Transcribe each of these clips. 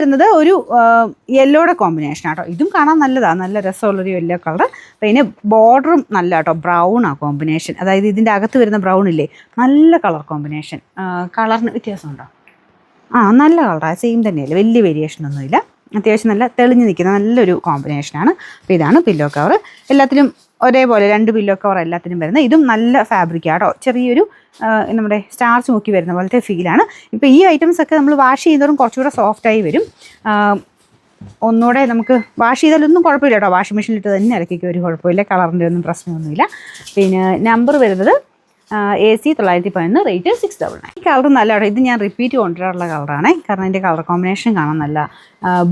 വരുന്നത് ഒരു യെല്ലോയുടെ കോമ്പിനേഷൻ ആട്ടോ. ഇതും കാണാൻ നല്ലതാണ്, നല്ല രസമുള്ളൊരു യെല്ലോ കളർ. പിന്നെ ബോർഡറും നല്ല കേട്ടോ, ബ്രൗൺ ആ കോമ്പിനേഷൻ. അതായത് ഇതിൻ്റെ അകത്ത് വരുന്ന ബ്രൗൺ ഇല്ലേ, നല്ല കളർ കോമ്പിനേഷൻ. കളറിന് വ്യത്യാസമുണ്ടോ? നല്ല കളറാണ്, സെയിം തന്നെയല്ലേ, വലിയ വേരിയേഷനൊന്നുമില്ല. അത്യാവശ്യം നല്ല തെളിഞ്ഞ് നിൽക്കുന്ന നല്ലൊരു കോമ്പിനേഷനാണ്. അപ്പോൾ ഇതാണ് പില്ലോ കവർ. എല്ലാത്തിലും ഒരേപോലെ 2 പില്ലോ കവർ എല്ലാത്തിനും വരുന്നത്. ഇതും നല്ല ഫാബ്രിക്കാട്ടോ, ചെറിയൊരു നമ്മുടെ സ്റ്റാർച്ച് നോക്കി വരുന്ന പോലത്തെ ഫീലാണ്. ഇപ്പോൾ ഈ ഐറ്റംസ് ഒക്കെ നമ്മൾ വാഷ് ചെയ്യുന്നതും കുറച്ചുകൂടെ സോഫ്റ്റായി വരും. ഒന്നുകൂടെ നമുക്ക് വാഷ് ചെയ്താലൊന്നും കുഴപ്പമില്ല കേട്ടോ, വാഷിംഗ് മെഷീനിലിട്ട് തന്നെ ഇറക്കിക്കുക, ഒരു കുഴപ്പമില്ല, കളറിൻ്റെ ഒന്നും പ്രശ്നമൊന്നുമില്ല. പിന്നെ നമ്പർ വരുന്നത് AC 911, റേറ്റ് 699. ഈ കളർ നല്ല കേട്ടോ, ഇത് ഞാൻ റിപ്പീറ്റ് കൊണ്ടുവരാറുള്ള കളറാണ്. കാരണം അതിൻ്റെ കളർ കോമ്പിനേഷൻ കാണാൻ നല്ല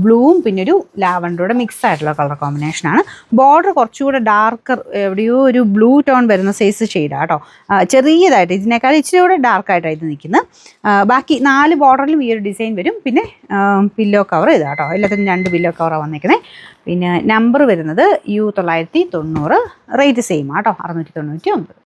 ബ്ലൂവും പിന്നെ ഒരു ലാവൻഡറുടെ മിക്സ് ആയിട്ടുള്ള കളർ കോമ്പിനേഷനാണ്. ബോർഡർ കുറച്ചുകൂടെ ഡാർക്കർ, എവിടെയോ ഒരു ബ്ലൂ ടോൺ വരുന്ന സൈസ് ഷെയ്ഡാണ് കേട്ടോ, ചെറിയതായിട്ട് ഇതിനേക്കാൾ ഇച്ചിരി കൂടെ ഡാർക്കായിട്ടാണ് ഇത് നിൽക്കുന്നത്. ബാക്കി 4 ബോർഡറിലും ഈ ഒരു ഡിസൈൻ വരും. പിന്നെ പില്ലോ കവർ ഇതാ കേട്ടോ, എല്ലാത്തിനും 2 പില്ലോ കവറാണ് വന്നിരിക്കുന്നത്. പിന്നെ നമ്പർ വരുന്നത് U 990, റേറ്റ് സെയിം ആട്ടോ, 699.